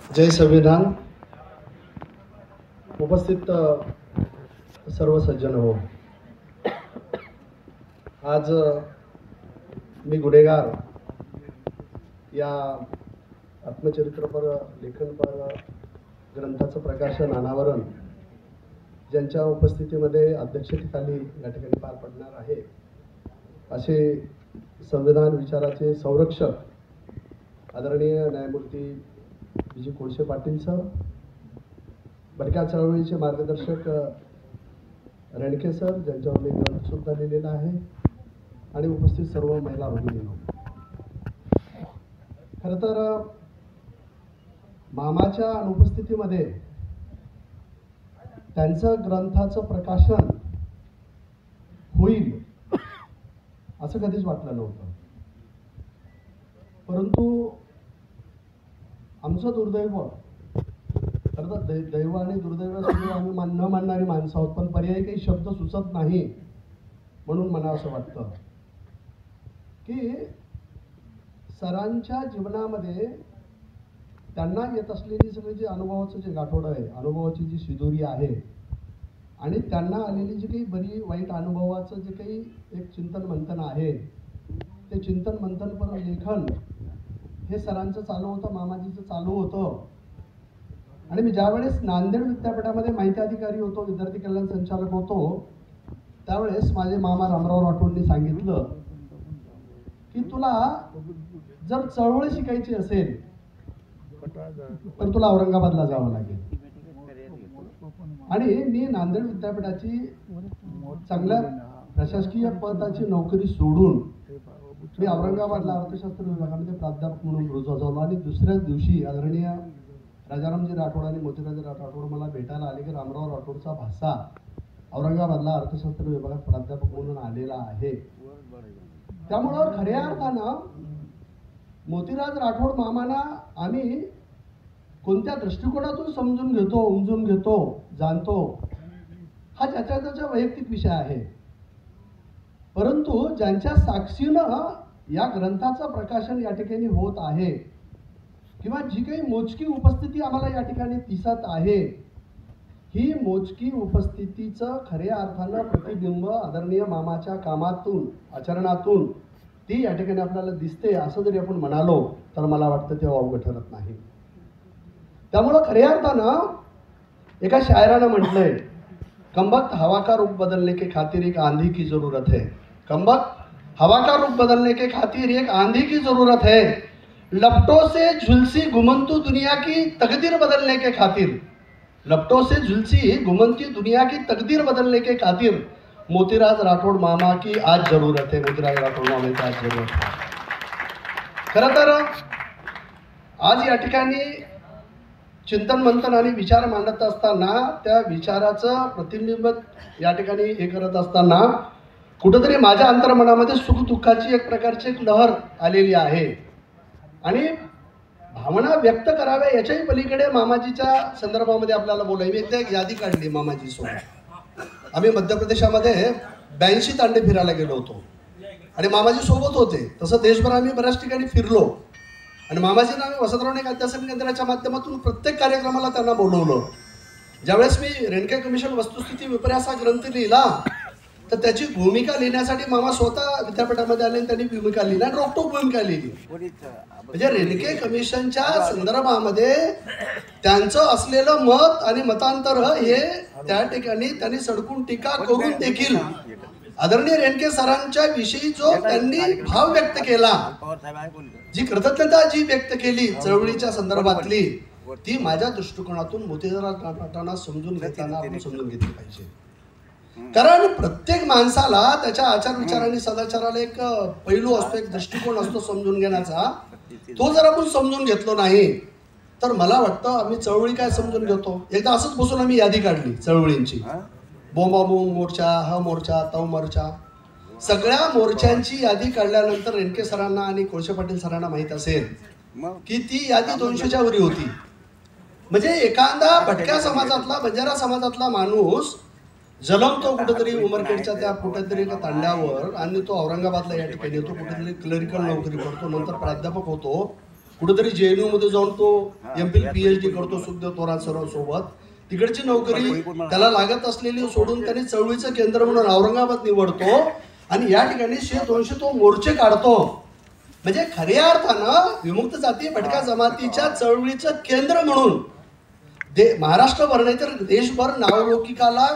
जय संविधान. उपस्थित सर्व सज्जन हो. आज मी गुन्हेगार या आत्मचरित्रपर लेखनपर ग्रंथाचं प्रकाशन अनावरण ज्यांच्या उपस्थितीमध्ये अध्यक्षतेखाली या ठिकाणी पार पडणार आहे असे संविधान विचाराचे संरक्षक आदरणीय न्यायमूर्ती विजय कोळसे पाटील सर, भटक्या चळवळीचे मार्गदर्शक रणके सर, ज्यांच्यावर मी ग्रंथसुद्धा लिहिलेला आहे, आणि उपस्थित सर्व महिला भगिनींनो. खरं तर मामाच्या अनुपस्थितीमध्ये त्यांचं ग्रंथाचं प्रकाशन होईल असं कधीच वाटलं नव्हतं. परंतु आमचं दुर्दैव, खरं तर दैव आणि दुर्दैवासाठी आम्ही न मानणारी माणसं आहोत, पण पर्यायी काही शब्द सुचत नाही म्हणून मला असं वाटतं की सरांच्या जीवनामध्ये त्यांना येत असलेली सगळी जी अनुभवाचं जे गाठोडं आहे, अनुभवाची जी शिदोरी आहे, आणि त्यांना आलेली जी काही बरी वाईट अनुभवाचं जे काही एक चिंतन मंथन आहे, ते चिंतन मंथन पर लेखन हे सरांचं चालू होतं, मामाजीचं चालू होतं. आणि मी ज्यावेळेस नांदेड विद्यापीठामध्ये माहिती अधिकारी होतो, विद्यार्थी कल्याण संचालक होतो, त्यावेळेस माझे मामा रामराव राठोडनी सांगितलं की तुला जर चळवळ शिकायची असेल तर तुला औरंगाबादला जावं लागेल. आणि मी नांदेड विद्यापीठाची चांगल्या प्रशासकीय पदाची नोकरी सोडून मी औरंगाबादला अर्थशास्त्र विभागामध्ये प्राध्यापक म्हणून रुजू झालो. आणि दुसऱ्याच दिवशी आदरणीय राजारामजी राठोड आणि मोतीराजे राठोड मला भेटायला आले की रामराव राठोडचा भासा औरंगाबादला अर्थशास्त्र विभागात प्राध्यापक म्हणून आलेला आहे. त्यामुळं खऱ्या अर्थानं मोतीराज राठोड मामांना आम्ही कोणत्या दृष्टिकोनातून समजून घेतो, उमजून घेतो, जाणतो, हा ज्याच्या त्याचा वैयक्तिक विषय आहे. परंतु ज्यांच्या साक्षीनं या ग्रंथाचं प्रकाशन या ठिकाणी होत आहे, किंवा जी काही मोजकी उपस्थिती आम्हाला या ठिकाणी दिसत आहे, ही मोजकी उपस्थितीचं खऱ्या अर्थानं प्रतिबिंब आदरणीय मामाच्या कामातून, आचरणातून ती या ठिकाणी आपल्याला दिसते असं जरी आपण म्हणालो तर मला वाटतं ते अवघड ठरत नाही. त्यामुळं खऱ्या अर्थानं एका शायरानं म्हटलंय, कमबख्त हवा का रुख बदलने के खातिर एक आंधी की जरूरत है. कमबख्त हवा का रुख बदलने के खातिर एक आंधी की जरूरत है. लपटों से झुलसी घुमंतू दुनिया की तकदीर बदलने के खातिर, लपटों से झुलसी घुमंती दुनिया की तकदीर बदलने के खातिर मोतीराज राठोड मामा की आज जरूरत है. मोतीराज राठोड मामा की आज जरूरत है. खरं तर आज या ठिकाणी चिंतन मंथन आणि विचार मांडत असताना, त्या विचाराचं प्रतिबिंब या ठिकाणी हे करत असताना कुठंतरी माझ्या अंतर्मनामध्ये सुख दुःखाची एक प्रकारची एक लहर आलेली आहे. आणि भावना व्यक्त कराव्या याच्याही पलीकडे मामाजीच्या संदर्भामध्ये आपल्याला बोलायला एकदा एक यादी काढली मामाजी सोबत. आम्ही मध्य प्रदेशामध्ये 82 तांडे फिरायला गेलो होतो आणि मामाजी सोबत होते. तसं देशभर आम्ही बऱ्याच ठिकाणी फिरलो आणि मामाजींना आम्ही वसंतराव नाईक अध्यासन केंद्राच्या माध्यमातून प्रत्येक कार्यक्रमाला त्यांना बोलवलं. ज्यावेळेस मी रेणके कमिशन वस्तुस्थिती विपर्यास हा ग्रंथ लिहिला तर त्याची भूमिका लिहिण्यासाठी मामा स्वतः विद्यापीठामध्ये आले आणि त्यांनी भूमिका लिहिली आणि रोखठोक भूमिका लिहिली. म्हणजे रेणके कमिशनच्या संदर्भामध्ये त्यांचं असलेलं मत आणि मतांतर हे त्या ठिकाणी त्यांनी सडकून टीका करून देखील आदरणीय रेणके सरांच्या विषयी जो त्यांनी भाव व्यक्त केला, जी कृतज्ञता जी व्यक्त केली चळवळीच्या संदर्भातली, ती माझ्या दृष्टिकोनातून मोतीराज राठोडांना समजून घेताना आपण समजून घेतली पाहिजे. कारण प्रत्येक माणसाला त्याच्या आचार विचार आणि सदाचाराला एक पैलू असतो, एक दृष्टिकोन असतो समजून घेण्याचा. तो जर आपण समजून घेतलो नाही तर मला वाटतं आम्ही चळवळी काय समजून घेतो. एकदा असंच बसून आम्ही यादी काढली चळवळींची, बोंबाबोंब मोर्चा, हा मोर्चा, तो मोर्चा, सगळ्या मोर्चांची यादी काढल्यानंतर रेणके सरांना आणि कोळसे पाटील सरांना माहीत असेल की ती यादी 200च्या वरी होती. म्हणजे एखादा भटक्या समाजातला, बंजारा समाजातला माणूस जलमतो कुठेतरी उमरखेडच्या त्या कुठेतरी एका तांड्यावर, आणि तो औरंगाबादला या ठिकाणी येतो, कुठेतरी क्लरिकल नोकरी करतो, नंतर प्राध्यापक होतो, कुठेतरी JNU मध्ये जाऊन तो MPhil PhD करतो सुखदेव थोरात सर सोबत. तिकडची नोकरी त्याला लागत असलेली सोडून त्यांनी चळवळीचं केंद्र म्हणून औरंगाबाद निवडतो आणि या ठिकाणी 100-200 तो मोर्चे काढतो. म्हणजे खऱ्या अर्थानं विमुक्त जाती भटक्या जमातीच्या चळवळीचं केंद्र म्हणून महाराष्ट्रभर नाही तर देशभर नावलौकिकाला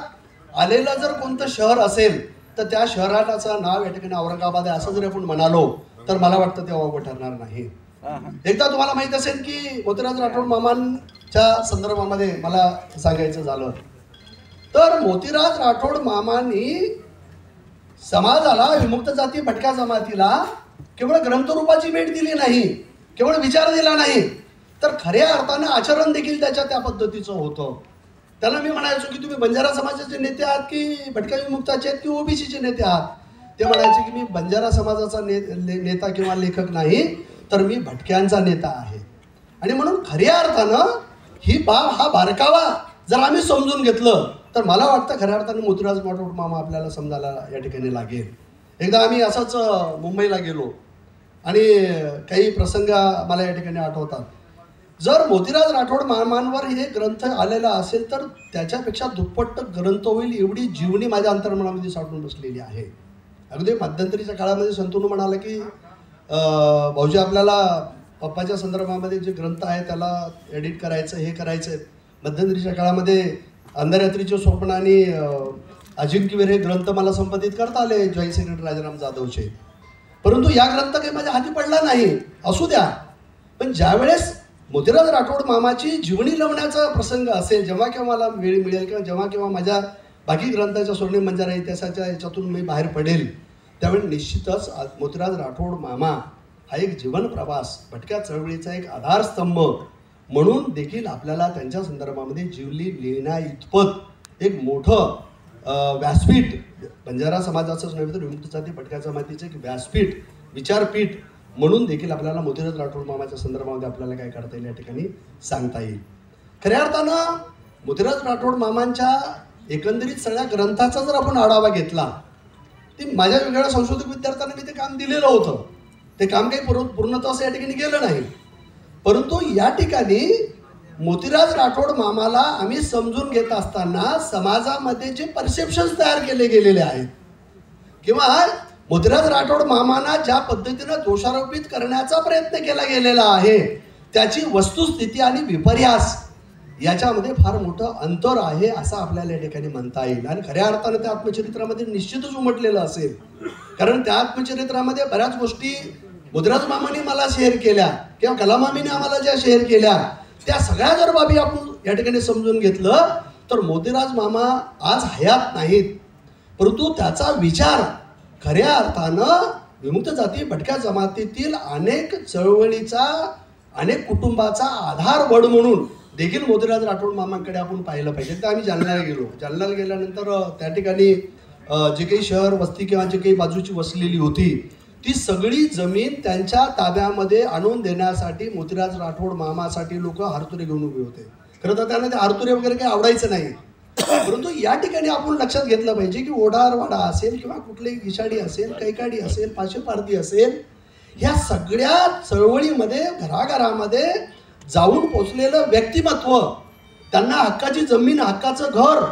आलेलं जर कोणतं शहर असेल तर त्या शहराचं नाव या ठिकाणी औरंगाबाद आहे असं जर आपण म्हणालो तर मला वाटतं ते अवघड ठरणार नाही. एकदा तुम्हाला माहित असेल की मोतीराज राठोड मामांच्या संदर्भामध्ये मला सांगायचं झालं तर मोतीराज राठोड मामांनी समाजाला विमुक्त जाती भटक्या जमातीला केवळ ग्रंथरूपाची भेट दिली नाही, केवळ विचार दिला नाही, तर खऱ्या अर्थानं आचरण देखील त्याच्या त्या पद्धतीचं होतं. त्याला मी म्हणायचो की तुम्ही बंजारा समाजाचे नेते आहात की भटक्या विमुक्ताचे आहेत की ओबीसीचे नेते आहात. ते म्हणायचे की मी बंजारा समाजाचा नेता किंवा लेखक नाही तर मी भटक्यांचा नेता आहे. आणि म्हणून खऱ्या अर्थानं ही बाब हा बारकावा जर आम्ही समजून घेतलं तर मला वाटतं खऱ्या अर्थानं मोतीराज राठोड मामा आपल्याला समजायला या ठिकाणी लागेल. एकदा आम्ही असंच मुंबईला गेलो आणि काही प्रसंग मला या ठिकाणी आठवतात. जर मोतीराज राठोड मामांवर हे ग्रंथ आलेला असेल तर त्याच्यापेक्षा दुप्पट ग्रंथ होईल एवढी जीवनी माझ्या अंतर्मनामध्ये साठून बसलेली आहे. अगदी मध्यंतरीच्या काळामध्ये संतून म्हणाला की भाऊजी आपल्याला पप्पाच्या संदर्भामध्ये जे ग्रंथ आहे त्याला एडिट करायचं हे करायचं आहे. मध्यंतरीच्या काळामध्ये अंधरात्रीचे स्वप्न आणि अजिंक्यवीर हे ग्रंथ मला संपादित करता आले जॉईंट सेक्रेटरी राजाराम जाधवचे, परंतु या ग्रंथ काही माझ्या हाती पडला नाही. असू द्या, पण ज्यावेळेस मोतीराज राठोड मामाची जीवनी लावण्याचा प्रसंग असेल, जेव्हा केव्हा मला वेळ मिळेल किंवा जेव्हा केव्हा माझ्या बाकी ग्रंथाच्या स्वर्णिम बंजारा इतिहासाच्या याच्यातून मी बाहेर पडेल त्यावेळी निश्चितच मोतीराज राठोड मामा हा एक जीवन प्रवास भटक्या चळवळीचा एक आधारस्तंभ म्हणून देखील आपल्याला त्यांच्या संदर्भामध्ये जीवली लिहिण्या इतपत एक मोठं व्यासपीठ बंजारा समाजाचंच नव्हे तर विमुक्त जाती भटक्या जमातीचं एक व्यासपीठ विचारपीठ म्हणून देखील आपल्याला मोतीराज राठोड मामाच्या संदर्भामध्ये आपल्याला काय करता येईल या ठिकाणी सांगता येईल. खऱ्या अर्थानं मोतीराज राठोड मामांच्या एकंदरीत सगळ्या ग्रंथाचा जर आपण आढावा घेतला ती माझ्या वेगळ्या संशोधक विद्यार्थ्यांना मी ते काम दिलेलं होतं. ते काम काही पूर्णतः असं या ठिकाणी गेलं नाही, परंतु या ठिकाणी मोतीराज राठोड मामाला आम्ही समजून घेत असताना समाजामध्ये जे परसेप्शन्स तयार केले गेलेले आहेत किंवा मोतीराज राठोड मामांना ज्या पद्धतीनं दोषारोपित करण्याचा प्रयत्न केला गेलेला आहे त्याची वस्तुस्थिती आणि विपर्यास याच्यामध्ये फार मोठं अंतर आहे असं आपल्याला या ठिकाणी म्हणता येईल. आणि खऱ्या अर्थानं त्या आत्मचरित्रामध्ये निश्चितच उमटलेलं असेल, कारण त्या आत्मचरित्रामध्ये बऱ्याच गोष्टी मोतीराज मामांनी मला शेअर केल्या किंवा कलामामीने आम्हाला ज्या शेअर केल्या त्या सगळ्या जर बाबी आपण या ठिकाणी समजून घेतलं तर मोतीराज मामा आज हयात नाहीत, परंतु त्याचा विचार खऱ्या अर्थानं विमुक्त जाती भटक्या जमातीतील अनेक चळवळीचा अनेक कुटुंबाचा आधारवड म्हणून देखील मोतीराज राठोड मामांकडे आपण पाहिलं पाहिजे. तर आम्ही जालन्याला गेलो. जालन्याला गेल्यानंतर त्या ठिकाणी जे काही शहर वस्ती किंवा जे काही बाजूची वसलेली होती ती सगळी जमीन त्यांच्या ताब्यामध्ये आणून देण्यासाठी मोतीराज राठोड मामासाठी लोक हारतुरे घेऊन उभे होते. खरं तर त्यांना ते हारतुरे वगैरे काही आवडायचं नाही, परंतु या ठिकाणी आपण लक्षात घेतलं पाहिजे की ओढारवाडा असेल किंवा कुठलीही गिशाडी असेल, कैकाडी असेल, पाशेपारधी असेल, ह्या सगळ्या चळवळीमध्ये घराघरामध्ये जाऊन पोचलेलं व्यक्तिमत्व, त्यांना हक्काची जमीन, हक्काचं घर,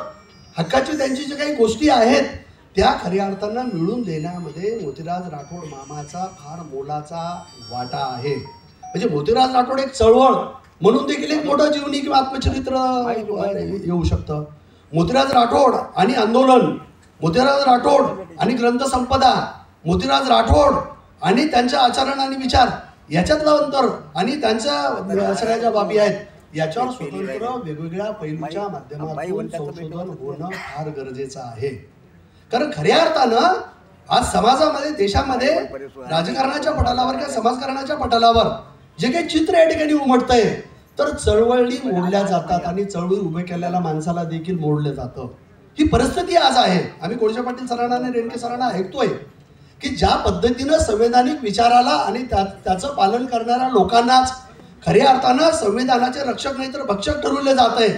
हक्काची त्यांची जे काही गोष्टी आहेत त्या खऱ्या अर्थानं मिळून देण्यामध्ये मोतीराज राठोड मामाचा फार मोलाचा वाटा आहे. म्हणजे मोतीराज राठोड एक चळवळ म्हणून देखील एक मोठं जीवनी किंवा आत्मचरित्र येऊ शकतं. मोतीराज राठोड आणि आंदोलन, मोतीराज राठोड आणि ग्रंथसंपदा, मोतीराज राठोड आणि त्यांच्या आचरण आणि विचार याच्यातलं अंतर आणि त्यांच्या सगळ्या ज्या बाबी आहेत याच्यावर स्वतंत्र वेगवेगळ्या पैलूच्या माध्यमातून संशोधन होणं फार गरजेचं आहे. कारण खऱ्या अर्थानं आज समाजामध्ये देशामध्ये राजकारणाच्या पटलावर किंवा समाजकारणाच्या पटलावर जे काही चित्र या ठिकाणी उमटतंय तर चळवळी मोडल्या जातात आणि चळवळी उभे केलेल्या माणसाला देखील मोडलं जातं. ही परिस्थिती आज आहे. आम्ही कोळसे पाटील सरांना आणि रेणके सरांना ऐकतोय की ज्या पद्धतीनं संवैधानिक विचाराला आणि त्याचं पालन करणाऱ्या लोकांनाच खऱ्या अर्थानं संविधानाचे रक्षक नाही तर भक्षक ठरवले जात आहे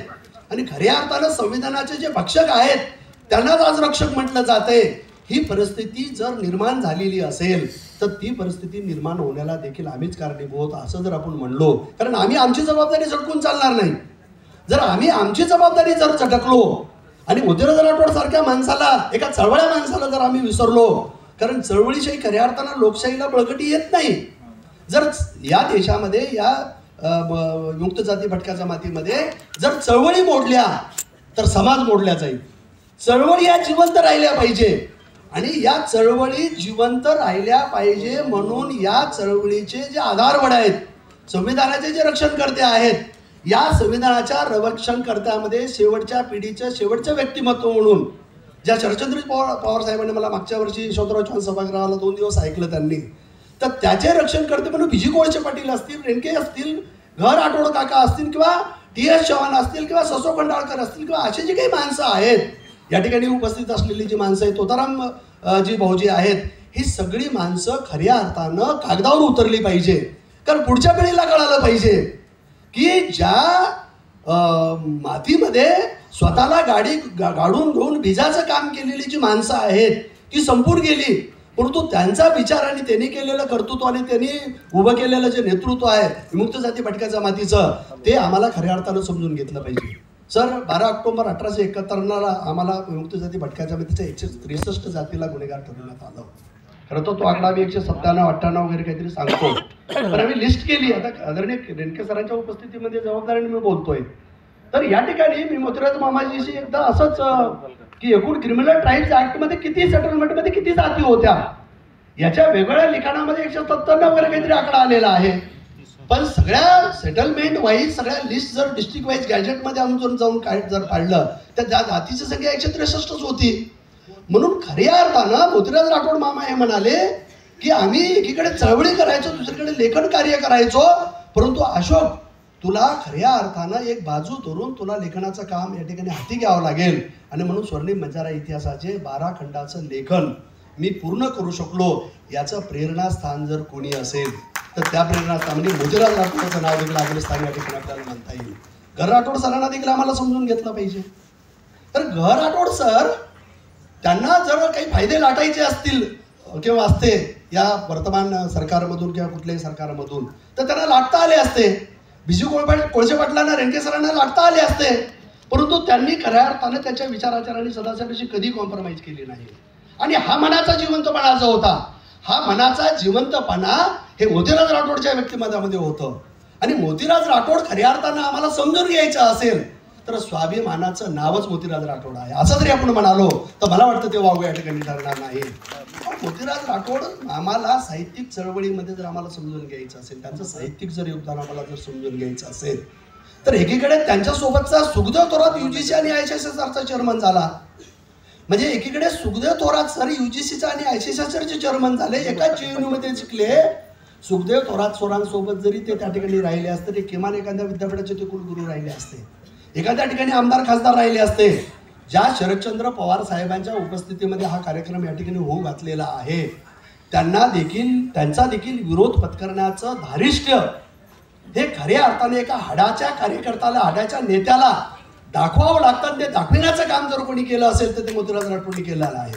आणि खऱ्या अर्थानं संविधानाचे जे भक्षक आहेत त्यांनाच आज रक्षक म्हटलं जात आहे. ही परिस्थिती जर निर्माण झालेली असेल तर ती परिस्थिती निर्माण होण्याला देखील आम्हीच कारणीभूत असं जर आपण म्हणलो, कारण आम्ही आमची जबाबदारी झटकून चालणार नाही. जर आम्ही आमची जबाबदारी जर झटकलो आणि मोतीराज राठोड सारख्या माणसाला, एका चळवळ्या माणसाला जर आम्ही विसरलो, कारण चळवळीशाही खऱ्या अर्थानं लोकशाहीला बळकटी येत नाही. जर या देशामध्ये या मुक्त जाती भटक्या जमातीमध्ये जर चळवळी मोडल्या तर समाज मोडल्या जाईल. चळवळी या जिवंत राहिल्या पाहिजे आणि या चळवळी जिवंत राहिल्या पाहिजे म्हणून या चळवळीचे जे आधारवड आहेत, संविधानाचे जे रक्षणकर्ते आहेत, या संविधानाच्या रक्षणकर्त्यामध्ये शेवटच्या पिढीचं शेवटचं व्यक्तिमत्व म्हणून ज्या शरदचंद्र पवार साहेबांनी, मला मागच्या वर्षी यशवंतराव चव्हाण सभागृहाला 2 दिवस ऐकलं त्यांनी, तर त्याचे रक्षणकर्ते म्हणून विजय कोळसे पाटील असतील, रेणके असतील, घर आठवड काका असतील किंवा TS चव्हाण असतील किंवा ससो खंडाळकर असतील किंवा असे जे काही माणसं आहेत या ठिकाणी उपस्थित असलेली जी माणसं आहेत, तोताराम जी भाऊजी आहेत, ही सगळी माणसं खऱ्या अर्थानं कागदावर उतरली पाहिजे. कारण पुढच्या पिढीला कळालं पाहिजे की ज्या मातीमध्ये स्वतःला गाडून घेऊन भिजाचं काम केलेली जी माणसं आहेत ती संपून गेली, परंतु त्यांचा विचार आणि त्यांनी केलेलं कर्तृत्व आणि त्यांनी उभं केलेलं जे नेतृत्व आहे विमुक्त जाती भटक्या जमातीचं, ते आम्हाला खऱ्या अर्थानं समजून घेतलं पाहिजे. सर, 12 ऑक्टोबर 1871 आम्हाला विमुक्त जाती भटक्या जमातीच्या 163 जातीला गुन्हेगार ठरवण्यात आलं. खरं तर तो आकडा आम्ही 197, 98 वगैरे काहीतरी सांगतो, पण आम्ही लिस्ट केली. आता आदरणीय रेणके सरांच्या उपस्थितीमध्ये जबाबदारीने मी बोलतोय. तर या ठिकाणी मी मोतीराज मामाजीशी एकदा असंच की एकूण क्रिमिनल ट्राईब्स ऍक्टमध्ये किती सेटलमेंटमध्ये किती जाती होत्या याच्या वेगवेगळ्या लिखाणामध्ये 157 वगैरे काहीतरी आकडा आलेला आहे. पण सगळ्या सेटलमेंट वाईज सगळ्या लिस्ट जर डिस्ट्रिक्ट वाईज गॅजेटमध्ये आम्ही जाऊन काय जर पाडलं तर त्या जातीची संख्या 163च होती. म्हणून खऱ्या अर्थानं मोतीराज राठोड मामा हे म्हणाले की आम्ही एकीकडे चळवळी करायचो, दुसरीकडे लेखन कार्य करायचो, परंतु अशोक, तुला खऱ्या अर्थानं एक बाजू धरून तुला लेखनाचं काम या ठिकाणी हाती घ्यावं लागेल. आणि म्हणून स्वर्णिम बंजारा इतिहासाचे 12 खंडाचं लेखन मी पूर्ण करू शकलो. याचं प्रेरणास्थान जर कोणी असेल तर त्या प्रेरणास्थानामध्ये मोतीराज राठोडचं नाव देखील अग्रस्थान या ठिकाणी आपल्याला म्हणता येईल. घर राठोड सरांना देखील आम्हाला समजून घेतलं पाहिजे. तर घर राठोड सर, त्यांना जर काही फायदे लाटायचे असतील किंवा असते या वर्तमान सरकारमधून किंवा कुठल्याही सरकारमधून, तर त्यांना लाटता आले असते. विजय कोळसे पाटलांना, रेणके सरांना लाटता आले असते, परंतु त्यांनी खऱ्या अर्थाने त्याच्या विचाराचारांनी सदाचाराशी कधी कॉम्प्रोमाइज केली नाही. आणि हा मनाचा जिवंतपणा जो होता, हा मनाचा जिवंतपणा हे मोतीराज राठोडच्या व्यक्तिमत्वामध्ये होतं. आणि मोतीराज राठोड खऱ्या अर्थानं आम्हाला समजून घ्यायचं असेल तर स्वाभिमानाचं नावच मोतीराज राठोड आहे असं जरी आपण म्हणालो तर मला वाटतं ते वावग या ठिकाणी ठरणार नाही. मोतीराज राठोड आम्हाला साहित्यिक चळवळीमध्ये जर आम्हाला समजून घ्यायचं असेल, त्यांचं साहित्यिक जर योगदान आम्हाला जर समजून घ्यायचं असेल, तर एकीकडे त्यांच्यासोबतचा सुखदेव थोरात UGC आणि ICSRचा चेअरमन झाला. म्हणजे एकीकडे सुखदेव थोरात सर UGCचा आणि ICSRचे चेअरमन झाले, एकाच JNU मध्ये शिकले. सुखदेव थोरात सरांसोबत जरी ते त्या ठिकाणी राहिले असते, ते किमान एखाद्या विद्यापीठाचे ते कुलगुरू राहिले असते, एखाद्या ठिकाणी आमदार खासदार राहिले असते. ज्या शरदचंद्र पवार साहेबांच्या उपस्थितीमध्ये हा कार्यक्रम या ठिकाणी होऊ घातलेला आहे, त्यांचा देखील विरोध पत्करण्याचं धारिष्ट्य हे खऱ्या अर्थाने एका हाडाच्या कार्यकर्त्याला, हाडाच्या नेत्याला दाखवावं लागतं. ते दाखविण्याचं काम जर कोणी केलं असेल तर ते मोतीराज राठोडनी केलेलं आहे.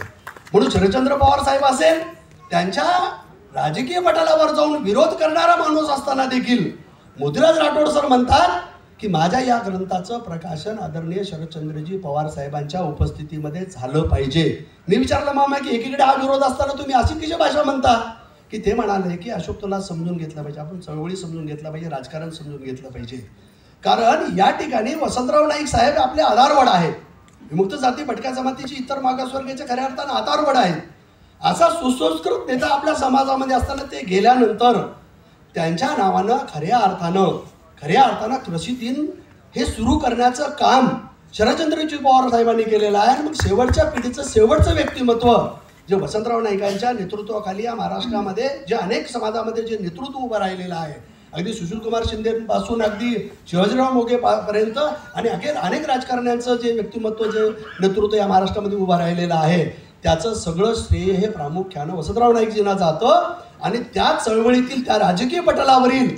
म्हणून शरदचंद्र पवार साहेब असेल, त्यांच्या राजकीय पटलावर जाऊन विरोध करणारा माणूस असताना देखील मोतीराज राठोड सर म्हणतात की माझ्या या ग्रंथाचं प्रकाशन आदरणीय शरदचंद्रजी पवार साहेबांच्या उपस्थितीमध्ये झालं पाहिजे. मी विचारलं मामा की एकीकडे हा विरोध असताना तुम्ही अशी कशी भाषा म्हणता, की ते म्हणाले की अशोक, तुला समजून घेतलं पाहिजे, आपण चळवळी समजून घेतलं पाहिजे, राजकारण समजून घेतलं पाहिजे. कारण या ठिकाणी वसंतराव नाईक साहेब आपले आधारवड आहेत, विमुक्त जाती भटक्या जमातीची इतर मागासवर्गीयाच्या खऱ्या अर्थानं आधारवड आहेत. असा सुसंस्कृत नेता आपल्या समाजामध्ये असताना ते गेल्यानंतर त्यांच्या नावानं खऱ्या अर्थानं कृषी दिन हे सुरू करण्याचं काम शरदचंद्रजी पवार साहेबांनी केलेलं आहे. आणि मग शेवटच्या पिढीचं शेवटचं व्यक्तिमत्व जे वसंतराव नाईकांच्या नेतृत्वाखाली या महाराष्ट्रामध्ये जे अनेक समाजामध्ये जे नेतृत्व उभं राहिलेलं आहे, अगदी सुशीलकुमार शिंदे पासून अगदी शिवाजीराव मोघे पर्यंत आणि अनेक राजकारण्यांचं जे व्यक्तिमत्व, जे नेतृत्व या महाराष्ट्रामध्ये उभं राहिलेलं आहे, त्याचं सगळं श्रेय हे प्रामुख्यानं वसंतराव नाईकजींना जातं. आणि त्या चळवळीतील, त्या राजकीय पटलावरील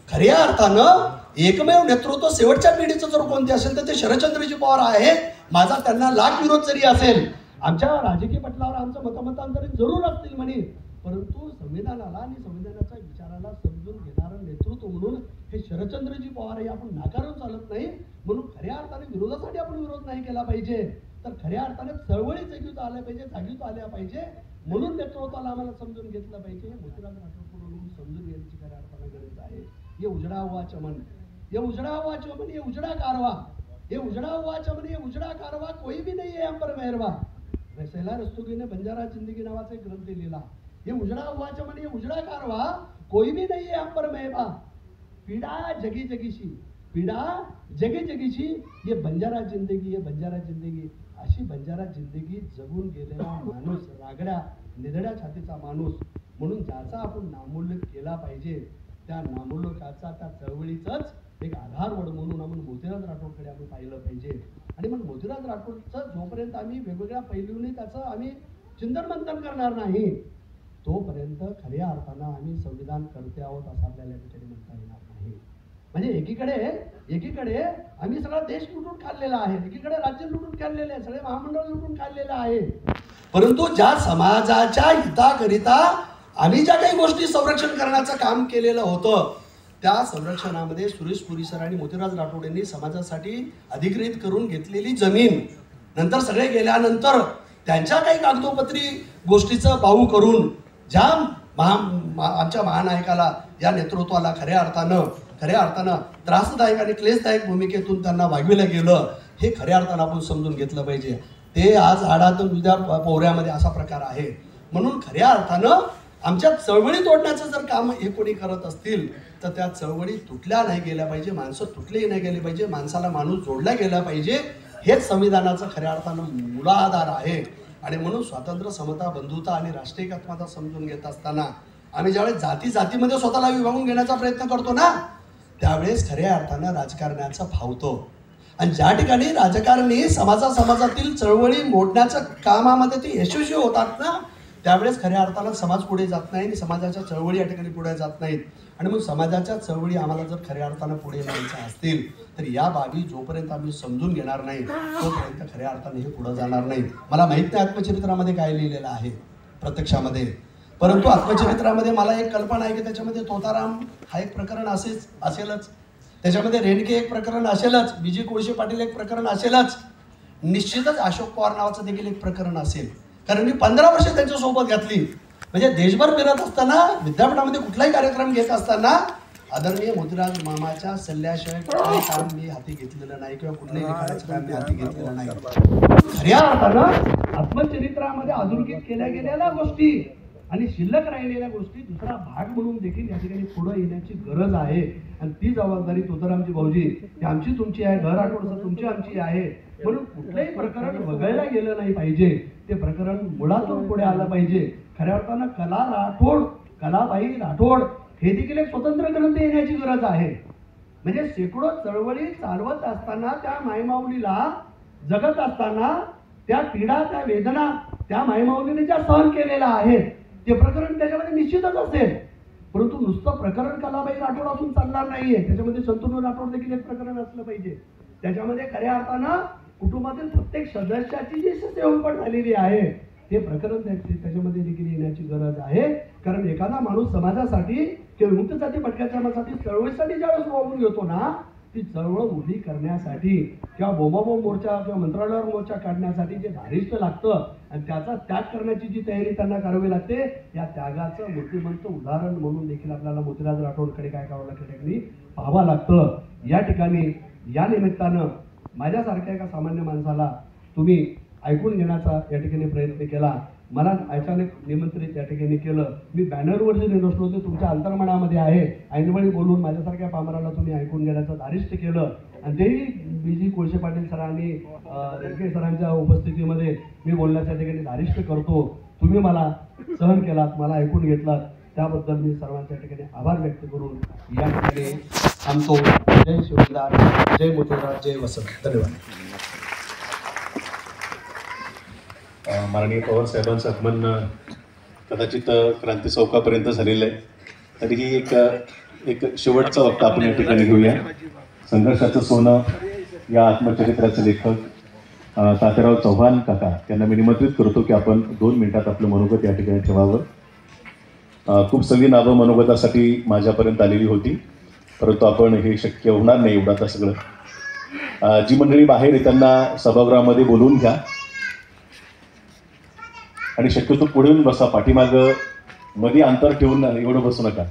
खऱ्या अर्थानं एकमेव नेतृत्व शेवटच्या पिढीचं जर कोणते असेल तर ते शरदचंद्रजी पवार आहे. माझा त्यांना लाख विरोध जरी असेल, आमच्या राजकीय पटलावर आमचं मतमतांतरे जरूर असतील म्हणे, परंतु संविधानाला आणि संविधानाच्या विचाराला समजून घेणारं नेतृत्व म्हणून हे शरदचंद्रजी पवार हे आपण नाकारून चालत नाही. म्हणून खऱ्या अर्थाने विरोधासाठी आपण विरोध नाही केला पाहिजे, तर खऱ्या अर्थाने चळवळी जागीत आल्या पाहिजे, जागीत आल्या पाहिजे. म्हणून नेतृत्वाला आम्हाला समजून घेतलं पाहिजे. मोतीराम राठोडकडून समजून घ्यायची खऱ्या अर्थाने गरज आहे. ये उजड़ा हुआ चमन, ये उजड़ा हुआ चमन, ये उजड़ा कारवा, ये उजड़ा हुआ चमन, ये उजड़ा कारवा, कोई भी नहीं है हम पर मेहरबा. रसेला रस्तोगीने बंजारा जिंदगी नावाचा एक ग्रंथ लिहिला. ये उजड़ा हुआ चमन, ये उजड़ा कारवा, कोई भी नहीं है हम पर मेहरबा. पीड़ा जगी जगीशी, पीड़ा जगी जगीशी, ये बंजारा जिंदगी, ये बंजारा जिंदगी. अशी बंजारा जिंदगी जगून गेलेला माणूस, रागड्या निधड्या छातीचा माणूस, म्हणून ज्याचा आपण नामूल्य केला पाहिजे, त्या नामूल्यकाचा, त्या चळवळीचाच एक आधारवड म्हणून आपण मोतीराज राठोडकडे आपण पाहिलं पाहिजे. आणि मग मोतीराज राठोडचं जोपर्यंत आम्ही वेगवेगळ्या पैलूंनी त्याचं आम्ही चिंतन मंथन करणार नाही, तोपर्यंत खऱ्या अर्थानं आम्ही संविधान करते आहोत असं आपल्याला ठिकाणी म्हणता येणार नाही. म्हणजे एकीकडे आम्ही सगळा देश लुटून खाल्लेला आहे, एकीकडे राज्य लुटून खाल्लेले आहे, सगळे महामंडळ लुटून खाल्लेलं आहे. परंतु ज्या समाजाच्या हिताकरिता आम्ही ज्या काही गोष्टी संरक्षण करण्याचं काम केलेलं होतं, त्या संरक्षणामध्ये सुरेश पुरी सर आणि मोतीराज राठोड यांनी समाजासाठी अधिकृत करून घेतलेली जमीन नंतर सगळे गेल्यानंतर त्यांच्या काही कागदोपत्री गोष्टीचं पाऊ करून ज्या आमच्या महानायकाला, या नेतृत्वाला खऱ्या अर्थानं त्रासदायक आणि क्लेशदायक भूमिकेतून त्यांना वागविलं गेलं, हे खऱ्या अर्थानं आपण समजून घेतलं पाहिजे. ते आज हाडातून उद्या पोहऱ्यामध्ये असा प्रकार आहे. म्हणून खऱ्या अर्थानं आमच्या चळवळी तोडण्याचं जर काम हे कोणी करत असतील, तर त्या चळवळी तुटल्या नाही गेल्या पाहिजे, माणसं तुटली नाही गेली पाहिजे, माणसाला माणूस जोडला गेला पाहिजे. हेच संविधानाचं खऱ्या अर्थानं मूलाधार आहे. आणि म्हणून स्वातंत्र्य, समता, बंधुता आणि राष्ट्रीय एकात्मता समजून घेत असताना आम्ही ज्यावेळेस जातीमध्ये स्वतःला विभागून घेण्याचा प्रयत्न करतो ना, त्यावेळेस खऱ्या अर्थानं राजकारण्याचं फावतो. आणि ज्या ठिकाणी राजकारणी समाजातील चळवळी मोडण्याच्या कामामध्ये ते यशस्वी होतात ना, त्यावेळेस खऱ्या अर्थानं समाज पुढे जात नाही आणि समाजाच्या चळवळी या ठिकाणी पुढे जात नाहीत. आणि मग समाजाच्या चळवळी आम्हाला जर खऱ्या अर्थानं पुढे न्यायच्या असतील, तर या बाबी जोपर्यंत आम्ही समजून घेणार नाही, तोपर्यंत खऱ्या अर्थाने हे पुढे जाणार नाही. मला माहित नाही आत्मचरित्रामध्ये काय लिहिलेलं आहे प्रत्यक्षामध्ये, परंतु आत्मचरित्रामध्ये मला एक कल्पना आहे की त्याच्यामध्ये तोताराम हा एक प्रकरण असेलच, त्याच्यामध्ये रेणके एक प्रकरण असेलच, विजय कोळशे पाटील एक प्रकरण असेलच, निश्चितच अशोक पवार नावाचं देखील एक प्रकरण असेल. कारण मी 15 वर्ष त्यांच्या सोबत घातली. म्हणजे देशभर फिरत असताना, विद्यापीठामध्ये कुठलाही कार्यक्रम घेत असताना आदरणीय मोतीराज मामाच्या सल्ल्याशिवाय कुठलंही काम मी हाती घेतलेलं नाही किंवा कुठल्याही लिखाणाचं काम मी हाती घेतलेलं नाही. खऱ्या अर्थानं आत्मचरित्रामध्ये अधोरेखित केल्या गेलेल्या गोष्टी आणि शिल्लक राहिलेल्या गोष्टी दुसरा भाग म्हणून देखील या ठिकाणी पुढे येण्याची गरज आहे. आणि ती जबाबदारी तोतारामजी भाऊजी, ती आमची तुमची आहे, घर आठवडचं तुमची आमची आहे. म्हणून कुठलंही प्रकरण वगळलं गेलं नाही पाहिजे, ते प्रकरण मुळातून पुढे आलं पाहिजे. खऱ्या अर्थानं कलाबाई राठोड हे देखील एक स्वतंत्र ग्रंथ येण्याची गरज आहे. म्हणजे शेकडो चळवळी चालवत असताना, त्या मायमाऊलीला जगत असताना, त्या पीडा, त्या वेदना त्या मायमाऊलीने ज्या सहन केलेल्या आहेत, ते प्रकरण त्याच्यामध्ये निश्चितच असेल. परंतु नुसतं प्रकरण कलाबाई राठोड असून चालणार नाहीये, त्याच्यामध्ये संतनू राठोड देखील एक प्रकरण असलं पाहिजे. त्याच्यामध्ये खऱ्या अर्थानं कुटुंबातील प्रत्येक सदस्याची जी सेवपट झालेली आहे, ते प्रकरण त्याच्यामध्ये देखील येण्याची गरज आहे. कारण एखादा माणूस समाजासाठी किंवा मुक्त जाती भटक्यासाठी चळवळीसाठी ज्यावेळेस वावरून घेतो ना, ती चळवळ उभी करण्यासाठी किंवा बोंबाबोंब मोर्चा किंवा मंत्रालयावर मोर्चा काढण्यासाठी जे धारिष्ट लागतं आणि त्याचा त्याग करण्याची जी तयारी त्यांना करावी लागते, या त्यागाचं मूर्तिमंत उदाहरण म्हणून देखील आपल्याला मोतीराज राठोडकडे काय करावं लागतं, पाहावं लागतं. या ठिकाणी या निमित्तानं माझ्यासारख्या एका सामान्य माणसाला तुम्ही ऐकून घेण्याचा या ठिकाणी प्रयत्न केला. मला अचानक निमंत्रित या ठिकाणी केलं. मी बॅनरवर जे नसलो ते तुमच्या अंतर्मनामध्ये आहे. ऐनवेळी बोलून माझ्यासारख्या पामराला तुम्ही ऐकून घेण्याचं धारिष्ट केलं. आणि तेही विजय कोळशे पाटील सरांनी रेणके सरांच्या उपस्थितीमध्ये मी बोलण्याच्या ठिकाणी धारिष्ट करतो. तुम्ही मला सहन केलात, मला ऐकून घेतलात, त्याबद्दल मी सर्वांच्या ठिकाणी आभार व्यक्त करून या ठिकाणी थांबतो. जय शिवदार, जय मोतीराज, जय वसंत. धन्यवाद. माननीय पवार साहेबांचं आगमन कदाचित क्रांती चौकापर्यंत झालेलं आहे. तरीही एक शेवटचा वक्ता आपण या ठिकाणी घेऊया. संघर्षाचं सोनं या आत्मचरित्राचे लेखक तात्याराव चव्हाण काका यांना मी निमंत्रित करतो की आपण 2 मिनिटात आपलं मनोगत या ठिकाणी ठेवावं. खूप सगळी नावं मनोगतासाठी माझ्यापर्यंत आलेली होती, परंतु आपण हे शक्य होणार नाही एवढं आता सगळं. जी मंडळी बाहेर आहे त्यांना सभागृहामध्ये बोलवून घ्या आणि शक्यतो पुढे येऊन बसा, पाठीमागं मध्ये अंतर ठेवून एवढं बसू नका.